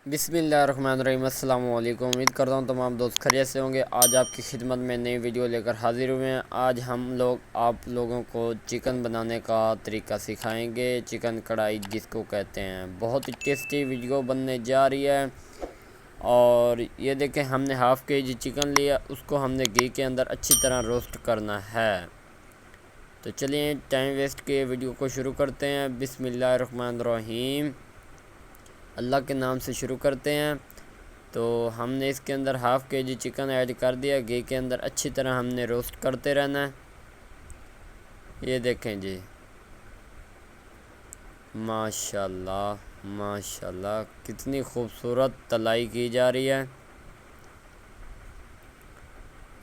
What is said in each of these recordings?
بسم اللہ الرحمن الرحیم۔ السلام علیکم، امید کرتا ہوں تمام دوست خیریت سے ہوں گے۔ آج آپ کی خدمت میں نئی ویڈیو لے کر حاضر ہوئے ہیں۔ آج ہم لوگ آپ لوگوں کو چکن بنانے کا طریقہ سکھائیں گے، چکن کڑھائی جس کو کہتے ہیں۔ بہت ہی ٹیسٹی ویڈیو بننے جا رہی ہے۔ اور یہ دیکھیں، ہم نے ½ kg چکن لیا، اس کو ہم نے گھی کے اندر اچھی طرح روسٹ کرنا ہے۔ تو چلیے ٹائم ویسٹ کے ویڈیو کو شروع کرتے ہیں۔ بسم اللہ الرحمن الرحیم، اللہ کے نام سے شروع کرتے ہیں۔ تو ہم نے اس کے اندر ½ kg چکن ایڈ کر دیا، گھی کے اندر اچھی طرح ہم نے روسٹ کرتے رہنا ہے۔ یہ دیکھیں جی، ماشاءاللہ ماشاءاللہ کتنی خوبصورت تلائی کی جا رہی ہے۔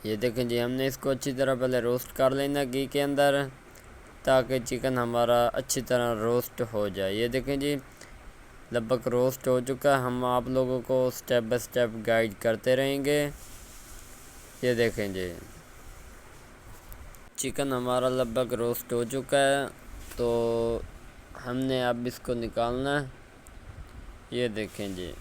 یہ دیکھیں جی، ہم نے اس کو اچھی طرح پہلے روسٹ کر لینا گھی کے اندر، تاکہ چکن ہمارا اچھی طرح روسٹ ہو جائے۔ یہ دیکھیں جی، لگ بھگ روسٹ ہو چکا ہے۔ ہم آپ لوگوں کو سٹیپ بائی سٹیپ گائیڈ کرتے رہیں گے۔ یہ دیکھیں جی، چکن ہمارا لگ بھگ روسٹ ہو چکا ہے، تو ہم نے اب اس کو نکالنا ہے۔ یہ دیکھیں جی،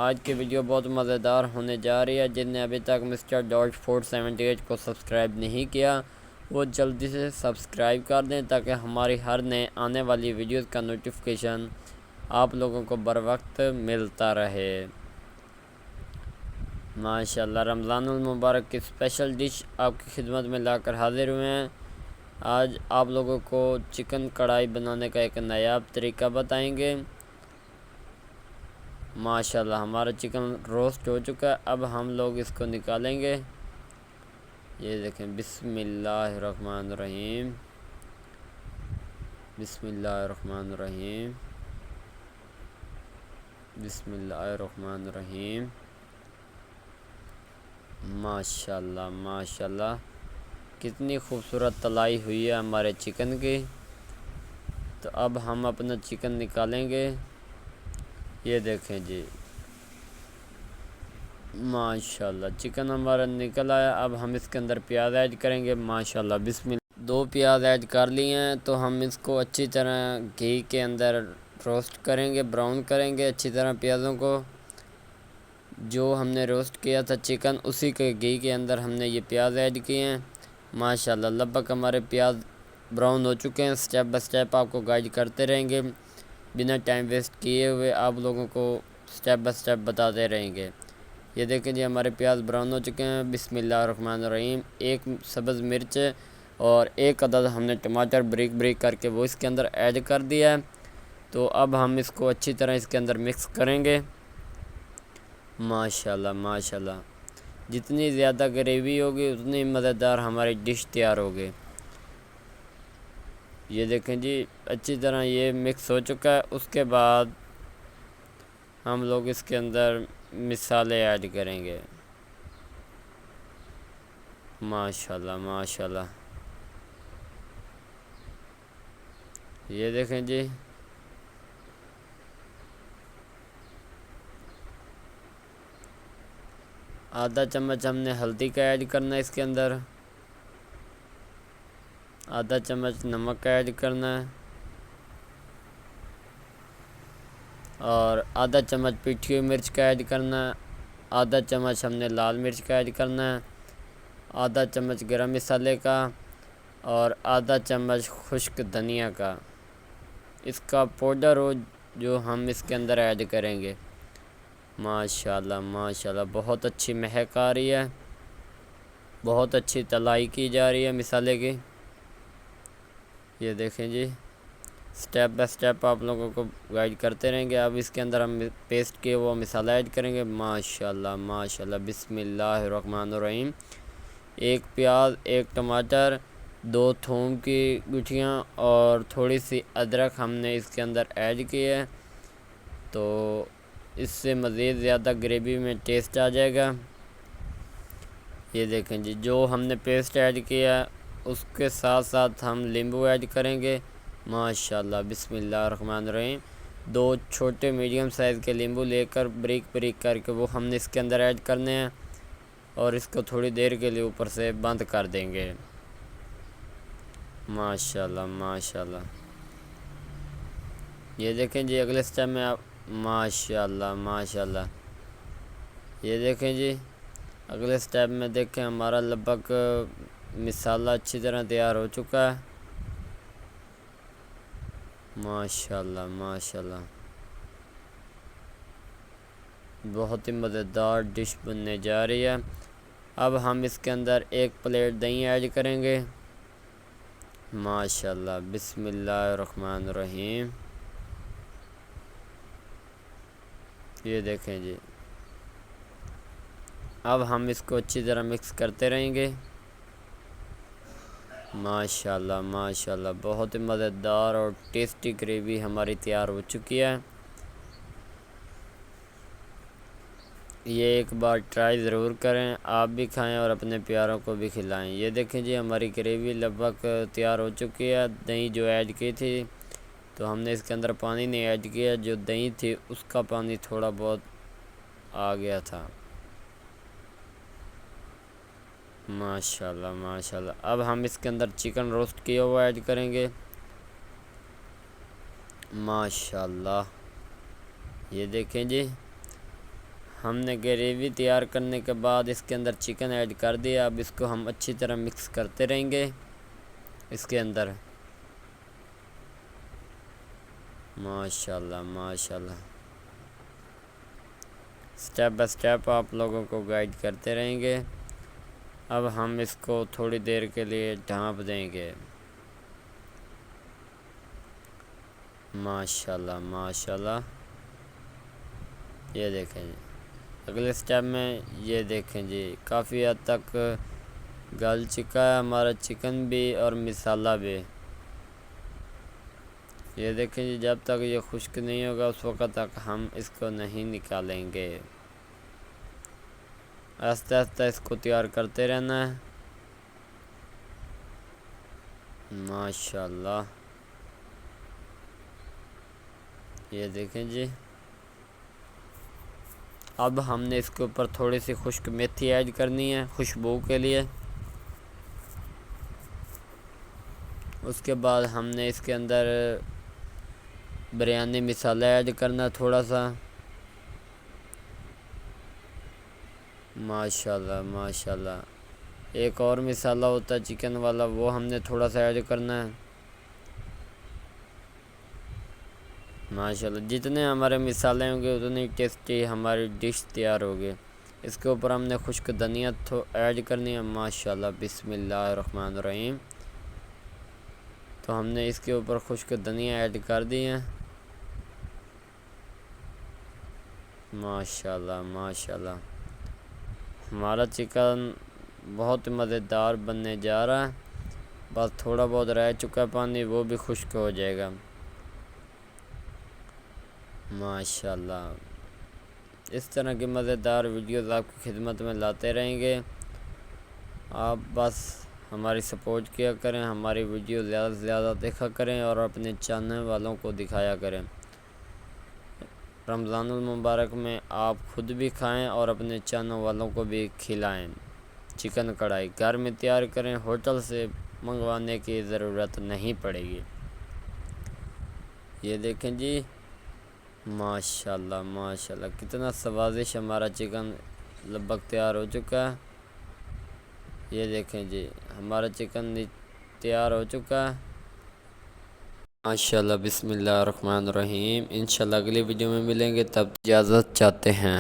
آج کی ویڈیو بہت مزیدار ہونے جا رہی ہے۔ جن نے ابھی تک مسٹر ڈاٹ 478 کو سبسکرائب نہیں کیا، وہ جلدی سے سبسکرائب کر دیں، تاکہ ہماری ہر نئے آنے والی ویڈیوز کا نوٹیفیکیشن آپ لوگوں کو بر وقت ملتا رہے۔ ماشاءاللہ رمضان المبارک کی اسپیشل ڈش آپ کی خدمت میں لا کر حاضر ہوئے ہیں۔ آج آپ لوگوں کو چکن کڑھائی بنانے کا ایک نایاب طریقہ بتائیں گے۔ ماشاءاللہ ہمارا چکن روسٹ ہو چکا ہے، اب ہم لوگ اس کو نکالیں گے۔ یہ دیکھیں، بسم اللہ الرحمن الرحیم، بسم اللہ الرحمن الرحیم، بسم اللہ الرحمن الرحیم۔ ماشاءاللہ ماشاءاللہ کتنی خوبصورت تلائی ہوئی ہے ہمارے چکن کی۔ تو اب ہم اپنا چکن نکالیں گے۔ یہ دیکھیں جی، ماشاءاللہ چکن ہمارا نکل آیا۔ اب ہم اس کے اندر پیاز ایڈ کریں گے۔ ماشاءاللہ بسم اللہ، 2 پیاز ایڈ کر لیے ہیں، تو ہم اس کو اچھی طرح گھی کے اندر روسٹ کریں گے، براؤن کریں گے اچھی طرح پیازوں کو۔ جو ہم نے روسٹ کیا تھا چکن، اسی کے گھی کے اندر ہم نے یہ پیاز ایڈ کیے ہیں۔ ماشاءاللہ لگ بھگ ہمارے پیاز براؤن ہو چکے ہیں۔ سٹیپ بائی سٹیپ آپ کو گائیڈ کرتے رہیں گے، بنا ٹائم ویسٹ کیے ہوئے آپ لوگوں کو سٹیپ بائی سٹیپ بتاتے رہیں گے۔ یہ دیکھیں جی، ہمارے پیاز براؤن ہو چکے ہیں۔ بسم اللہ الرحمن الرحیم، 1 سبز مرچ اور 1 عدد ہم نے ٹماٹر بریک بریک کر کے وہ اس کے اندر ایڈ کر دیا ہے۔ تو اب ہم اس کو اچھی طرح اس کے اندر مکس کریں گے۔ ماشاءاللہ ماشاءاللہ جتنی زیادہ گریوی ہوگی اتنی مزیدار ہماری ڈش تیار ہوگی۔ یہ دیکھیں جی، اچھی طرح یہ مکس ہو چکا ہے۔ اس کے بعد ہم لوگ اس کے اندر مصالحے ایڈ کریں گے۔ ماشاءاللہ ماشاءاللہ یہ دیکھیں جی، آدھا چمچ ہم نے ہلدی کا ایڈ کرنا ہے اس کے اندر، آدھا چمچ نمک کا ایڈ کرنا ہے، اور آدھا چمچ پیٹھی ہوئی مرچ کا ایڈ کرنا ہے، آدھا چمچ ہم نے لال مرچ کا ایڈ کرنا ہے، آدھا چمچ گرم مسالے کا، اور آدھا چمچ خشک دھنیا کا، اس کا پاؤڈر ہو جو ہم اس کے اندر ایڈ کریں گے۔ ماشاءاللہ ماشاءاللہ بہت اچھی مہک آ رہی ہے، بہت اچھی تلائی کی جا رہی ہے مسالے کی۔ یہ دیکھیں جی، سٹیپ بائی سٹیپ آپ لوگوں کو گائیڈ کرتے رہیں گے۔ اب اس کے اندر ہم پیسٹ کیے وہ مسالہ ایڈ کریں گے۔ ماشاءاللہ ماشاءاللہ بسم اللہ الرحمن الرحیم، 1 پیاز، 1 ٹماٹر، 2 تھوم کی گٹھیاں اور تھوڑی سی ادرک ہم نے اس کے اندر ایڈ کی ہے، تو اس سے مزید زیادہ گریوی میں ٹیسٹ آ جائے گا۔ یہ دیکھیں جی، جو ہم نے پیسٹ ایڈ کیا اس کے ساتھ ساتھ ہم لیمبو ایڈ کریں گے۔ ماشاءاللہ بسم اللہ الرحمن الرحیم، 2 چھوٹے میڈیم سائز کے لیمبو لے کر بریک بریک کر کے وہ ہم نے اس کے اندر ایڈ کرنے ہیں، اور اس کو تھوڑی دیر کے لیے اوپر سے بند کر دیں گے۔ ماشاءاللہ ماشاءاللہ یہ دیکھیں جی، اگلے سٹیپ میں ماشاءاللہ ماشاءاللہ. یہ دیکھیں جی اگلے سٹیپ میں دیکھیں ہمارا لبک مسالہ اچھی طرح تیار ہو چکا ہے. ماشاءاللہ ماشاءاللہ بہت ہی مزیدار ڈش بننے جا رہی ہے. اب ہم اس کے اندر 1 پلیٹ دہی ایڈ کریں گے. ماشاءاللہ بسم اللہ الرحمن الرحیم. یہ دیکھیں جی اب ہم اس کو اچھی طرح مکس کرتے رہیں گے. ماشاءاللہ ماشاءاللہ بہت ہی مزیدار اور ٹیسٹی گریوی ہماری تیار ہو چکی ہے. یہ ایک بار ٹرائی ضرور کریں، آپ بھی کھائیں اور اپنے پیاروں کو بھی کھلائیں. یہ دیکھیں جی ہماری گریوی لبک تیار ہو چکی ہے. دہی جو ایڈ کی تھی تو ہم نے اس کے اندر پانی نہیں ایڈ کیا، جو دہی تھی اس کا پانی تھوڑا بہت آ گیا تھا. ماشاءاللہ ماشاءاللہ اب ہم اس کے اندر چکن روسٹ کیا ہوا ایڈ کریں گے. ماشاءاللہ یہ دیکھیں جی ہم نے گریوی تیار کرنے کے بعد اس کے اندر چکن ایڈ کر دیا. اب اس کو ہم اچھی طرح مکس کرتے رہیں گے اس کے اندر. ماشاءاللہ ماشاءاللہ سٹیپ بائی سٹیپ آپ لوگوں کو گائیڈ کرتے رہیں گے. اب ہم اس کو تھوڑی دیر کے لیے ڈھانپ دیں گے. ماشاءاللہ ماشاءاللہ یہ دیکھیں جی اگلے سٹیپ میں یہ دیکھیں جی کافی حد تک گل چکا ہے ہمارا چکن بھی اور مسالہ بھی. یہ دیکھیں جی جب تک یہ خشک نہیں ہوگا اس وقت تک ہم اس کو نہیں نکالیں گے. آہستہ آہستہ اس کو تیار کرتے رہنا ہے. ماشاءاللہ یہ دیکھیں جی اب ہم نے اس کے اوپر تھوڑی سی خشک میتھی ایڈ کرنی ہے خوشبو کے لیے. اس کے بعد ہم نے اس کے اندر بریانی مسالہ ایڈ کرنا تھوڑا سا. ماشاءاللہ ماشاءاللہ ایک اور مسالہ ہوتا ہے چکن والا، وہ ہم نے تھوڑا سا ایڈ کرنا ہے. ماشاءاللہ جتنے ہمارے مسالے ہوں گے اتنی ٹیسٹی ہماری ڈش تیار ہوگی. اس کے اوپر ہم نے خشک دھنیا ایڈ کرنی ہے. ماشاءاللہ بسم اللہ الرحمن الرحیم. تو ہم نے اس کے اوپر خشک دھنیا ایڈ کر دی ہیں. ماشاءاللہ ماشاءاللہ ہمارا چکن بہت مزیدار بننے جا رہا ہے. بس تھوڑا بہت رہ چکا پانی، وہ بھی خشک ہو جائے گا. ماشاءاللہ اس طرح کی مزیدار ویڈیوز آپ کی خدمت میں لاتے رہیں گے. آپ بس ہماری سپورٹ کیا کریں، ہماری ویڈیو زیادہ سے زیادہ دیکھا کریں اور اپنے چاہنے والوں کو دکھایا کریں. رمضان المبارک میں آپ خود بھی کھائیں اور اپنے چاہنے والوں کو بھی کھلائیں. چکن کڑھائی گھر میں تیار کریں، ہوٹل سے منگوانے کی ضرورت نہیں پڑے گی. یہ دیکھیں جی ماشاءاللہ ماشاءاللہ کتنا سوادش ہمارا چکن لبک تیار ہو چکا ہے. یہ دیکھیں جی ہمارا چکن تیار ہو چکا ہے. ماشاءاللہ بسم اللہ الرحمن الرحیم. انشاءاللہ اگلی ویڈیو میں ملیں گے، تب اجازت چاہتے ہیں.